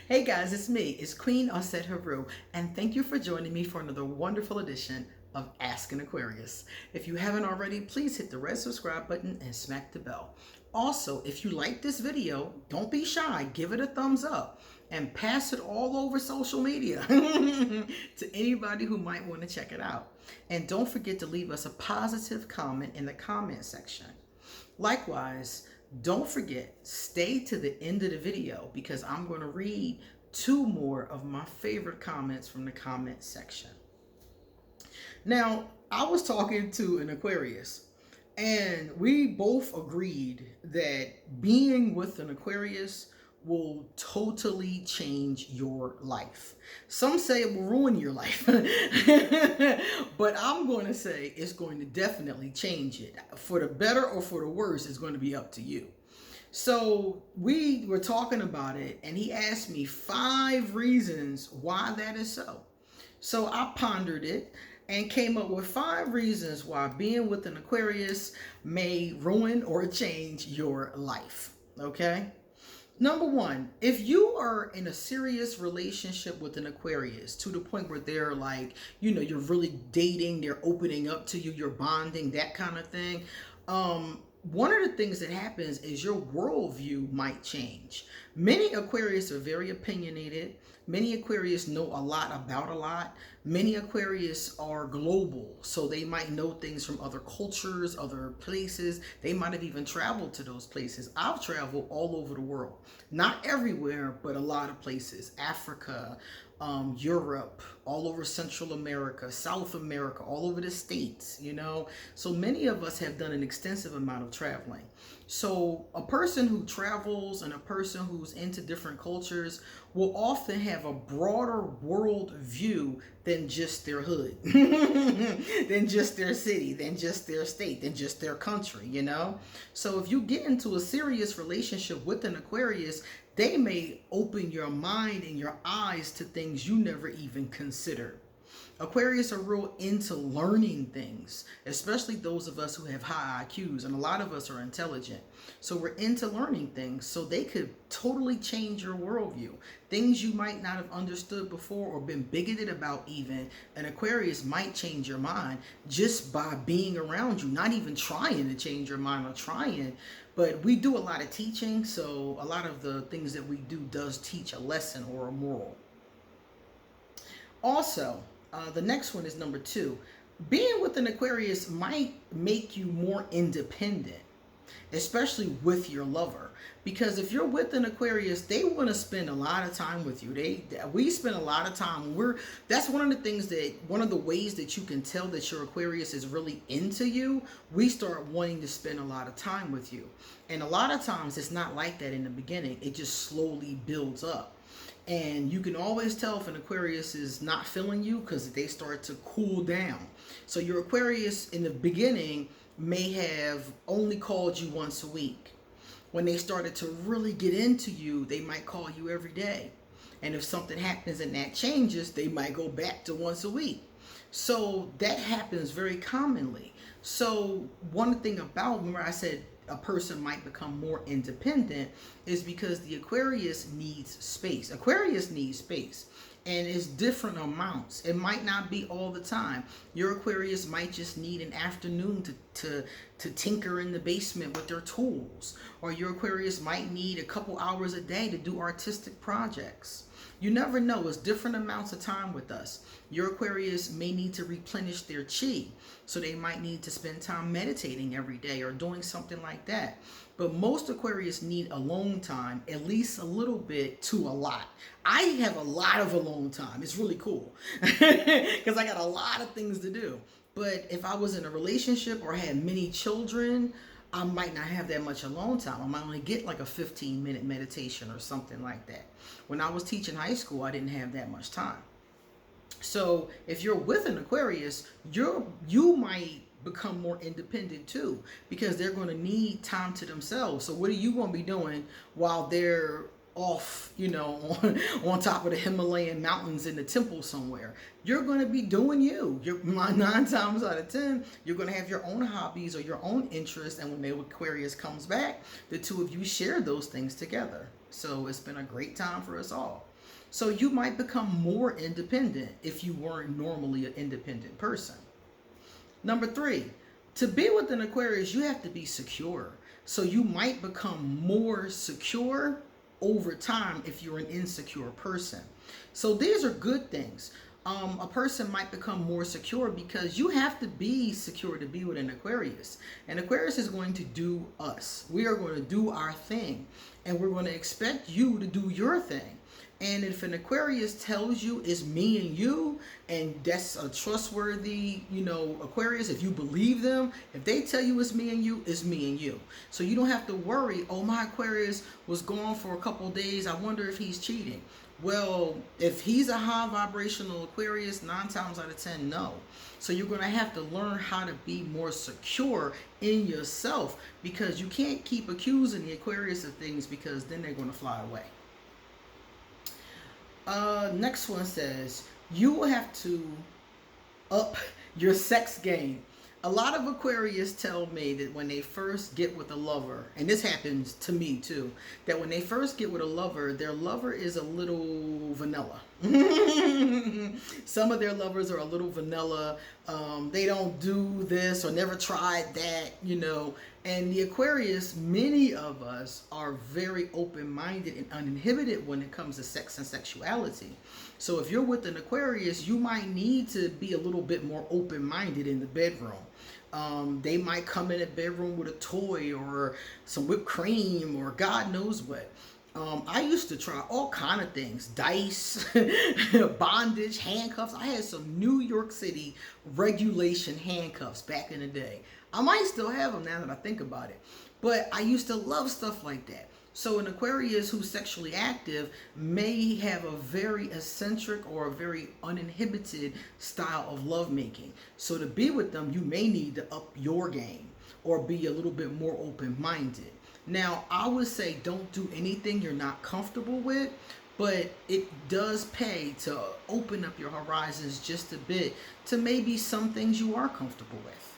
Hey guys, it's me. It's Queen Osset Haru, and thank you for joining me for another wonderful edition of Ask an Aquarius. If you haven't already, please hit the red subscribe button and smack the bell. Also, if you like this video, don't be shy. Give it a thumbs up and pass it all over social media to anybody who might want to check it out. And don't forget to leave us a positive comment in the comment section. Likewise, don't forget, stay to the end of the video because I'm going to read two more of my favorite comments from the comment section. Now, I was talking to an Aquarius, and we both agreed that being with an Aquarius will totally change your life. Some say it will ruin your life, but I'm going to say it's going to definitely change it. For the better or for the worse, it's going to be up to you. So we were talking about it, and he asked me 5 reasons why that is so. So I pondered it and came up with 5 reasons why being with an Aquarius may ruin or change your life. Okay? Number 1, if you are in a serious relationship with an Aquarius to the point where they're like, you're really dating, they're opening up to you, you're bonding, that kind of thing. One of the things that happens is your worldview might change. Many Aquarius are very opinionated. Many Aquarius know a lot about a lot. Many Aquarius are global, so they might know things from other cultures, other places. They might have even traveled to those places. I've traveled all over the world. Not everywhere, but a lot of places. Africa, Europe, all over Central America, South America, all over the States, So many of us have done an extensive amount of traveling. So a person who travels and a person who's into different cultures will often have a broader world view than just their hood, than just their city, than just their state, than just their country, So if you get into a serious relationship with an Aquarius, they may open your mind and your eyes to things you never even considered. Aquarius are real into learning things, especially those of us who have high IQs, and a lot of us are intelligent. So we're into learning things, so they could totally change your worldview. Things you might not have understood before or been bigoted about even, an Aquarius might change your mind just by being around you, not even trying to change your mind or trying. But we do a lot of teaching, so a lot of the things that we do does teach a lesson or a moral. Also, the next one is number 2. Being with an Aquarius might make you more independent, especially with your lover. Because if you're with an Aquarius, they want to spend a lot of time with you. We spend a lot of time. That's one of the ways that you can tell that your Aquarius is really into you. We start wanting to spend a lot of time with you. And a lot of times it's not like that in the beginning. It just slowly builds up. And you can always tell if an Aquarius is not feeling you because they start to cool down. So your Aquarius in the beginning may have only called you once a week. When they started to really get into you, they might call you every day. And if something happens and that changes, they might go back to once a week. So that happens very commonly. So one thing about, remember I said a person might become more independent, is because the Aquarius needs space. Aquarius needs space. And it's different amounts. It might not be all the time. Your Aquarius might just need an afternoon to tinker in the basement with their tools. Or your Aquarius might need a couple hours a day to do artistic projects. You never know. It's different amounts of time with us. Your Aquarius may need to replenish their chi. So they might need to spend time meditating every day or doing something like that. But most Aquarius need alone time, at least a little bit to a lot. I have a lot of alone time. It's really cool because I got a lot of things to do. But if I was in a relationship or had many children, I might not have that much alone time. I might only get like a 15-minute meditation or something like that. When I was teaching high school, I didn't have that much time. So if you're with an Aquarius, you might become more independent too, because they're going to need time to themselves. So what are you going to be doing while they're off, on top of the Himalayan mountains in the temple somewhere? You're going to be doing you. 9 times out of 10, you're going to have your own hobbies or your own interests. And when the Aquarius comes back, the two of you share those things together. So it's been a great time for us all. So you might become more independent if you weren't normally an independent person. Number three, to be with an Aquarius, you have to be secure. So you might become more secure over time if you're an insecure person. So these are good things. A person might become more secure because you have to be secure to be with an Aquarius. And Aquarius is going to do us. We are going to do our thing. And we're going to expect you to do your thing. And if an Aquarius tells you it's me and you, and that's a trustworthy, Aquarius, if you believe them, if they tell you it's me and you, it's me and you. So you don't have to worry, oh, my Aquarius was gone for a couple days. I wonder if he's cheating. Well, if he's a high vibrational Aquarius, 9 times out of 10, no. So you're going to have to learn how to be more secure in yourself, because you can't keep accusing the Aquarius of things, because then they're going to fly away. Next one says, you will have to up your sex game. A lot of Aquarius tell me that when they first get with a lover, and this happens to me too, that when they first get with a lover, their lover is a little vanilla. Some of their lovers are a little vanilla. They don't do this or never tried that, And the Aquarius, many of us are very open-minded and uninhibited when it comes to sex and sexuality. So if you're with an Aquarius, you might need to be a little bit more open-minded in the bedroom. They might come in the bedroom with a toy or some whipped cream or God knows what. I used to try all kind of things, dice, bondage, handcuffs. I had some New York City regulation handcuffs back in the day. I might still have them now that I think about it. But I used to love stuff like that. So an Aquarius who's sexually active may have a very eccentric or a very uninhibited style of lovemaking. So to be with them, you may need to up your game or be a little bit more open-minded. Now, I would say don't do anything you're not comfortable with, but it does pay to open up your horizons just a bit to maybe some things you are comfortable with.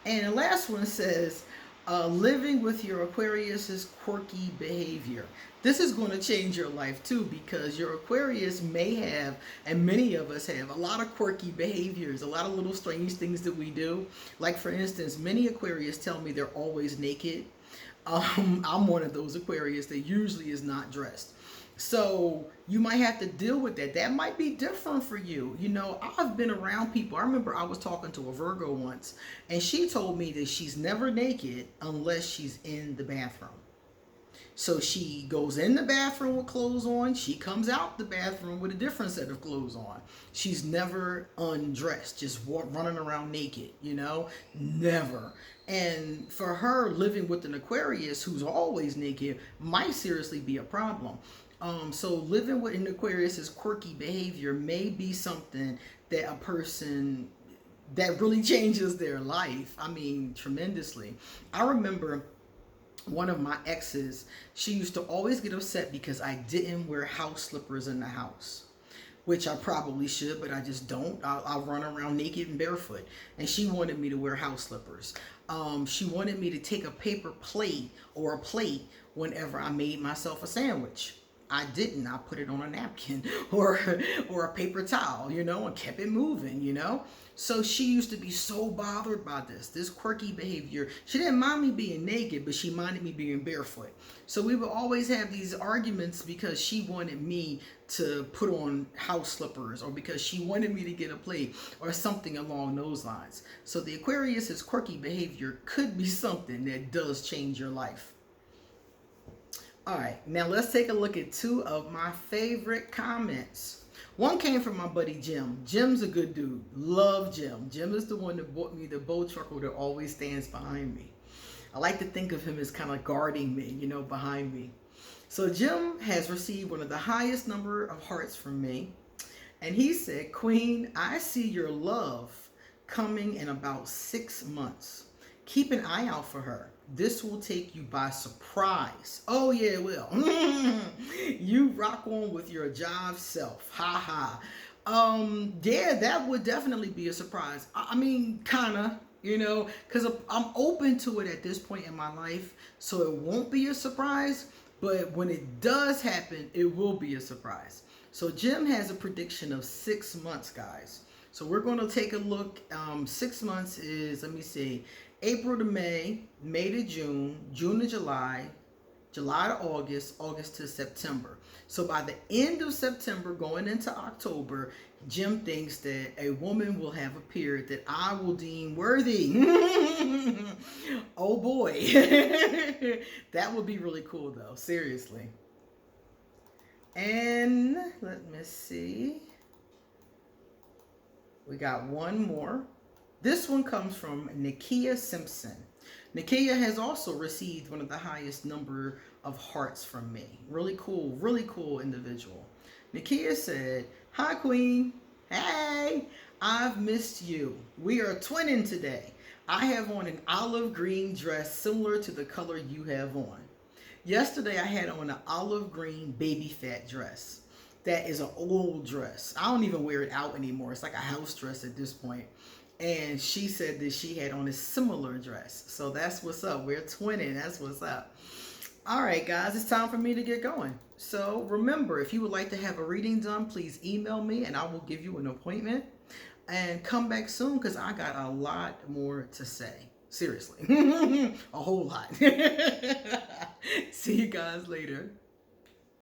And the last one says, living with your Aquarius's quirky behavior. This is going to change your life too, because your Aquarius may have, and many of us have, a lot of quirky behaviors, a lot of little strange things that we do. Like for instance, many Aquarius tell me they're always naked. I'm one of those Aquarius that usually is not dressed. So you might have to deal with that. That might be different for you. I've been around people. I remember I was talking to a Virgo once, and she told me that she's never naked unless she's in the bathroom. So she goes in the bathroom with clothes on. She comes out the bathroom with a different set of clothes on. She's never undressed, just running around naked, never. And for her, living with an Aquarius who's always naked might seriously be a problem. So living with an Aquarius's quirky behavior may be something that a person that really changes their life. I mean, tremendously. I remember one of my exes, she used to always get upset because I didn't wear house slippers in the house, which I probably should, but I just don't. I'll run around naked and barefoot. And she wanted me to wear house slippers. She wanted me to take a paper plate or a plate whenever I made myself a sandwich. I didn't. I put it on a napkin or a paper towel, and kept it moving, So she used to be so bothered by this quirky behavior. She didn't mind me being naked, but she minded me being barefoot. So we would always have these arguments because she wanted me to put on house slippers or because she wanted me to get a plate or something along those lines. So the Aquarius's quirky behavior could be something that does change your life. All right, now let's take a look at 2 of my favorite comments. One came from my buddy Jim. Jim's a good dude. Love Jim. Jim is the one that bought me the bow trucker that always stands behind me. I like to think of him as kind of guarding me, behind me. So Jim has received one of the highest number of hearts from me. And he said, Queen, I see your love coming in about 6 months. Keep an eye out for her. This will take you by surprise. Oh, yeah, it will. You rock on with your jive self. Ha ha. Yeah, that would definitely be a surprise. I mean, kind of, because I'm open to it at this point in my life. So it won't be a surprise. But when it does happen, it will be a surprise. So Jim has a prediction of 6 months, guys. So we're going to take a look. 6 months is, let me see, April to May, May to June, June to July, July to August, August to September. So by the end of September, going into October, Jim thinks that a woman will have appeared that I will deem worthy. Oh boy. That would be really cool though, seriously. And let me see. We got one more. This one comes from Nakia Simpson. Nakia has also received one of the highest number of hearts from me. Really cool individual. Nakia said, "Hi, Queen. Hey, I've missed you. We are twinning today. I have on an olive green dress similar to the color you have on. Yesterday, I had on an olive green baby fat dress. That is an old dress. I don't even wear it out anymore. It's like a house dress at this point. And she said that she had on a similar dress. So that's what's up. We're twinning. That's what's up. All right, guys, it's time for me to get going. So remember, if you would like to have a reading done, please email me and I will give you an appointment. And come back soon because I got a lot more to say. Seriously. A whole lot. See you guys later.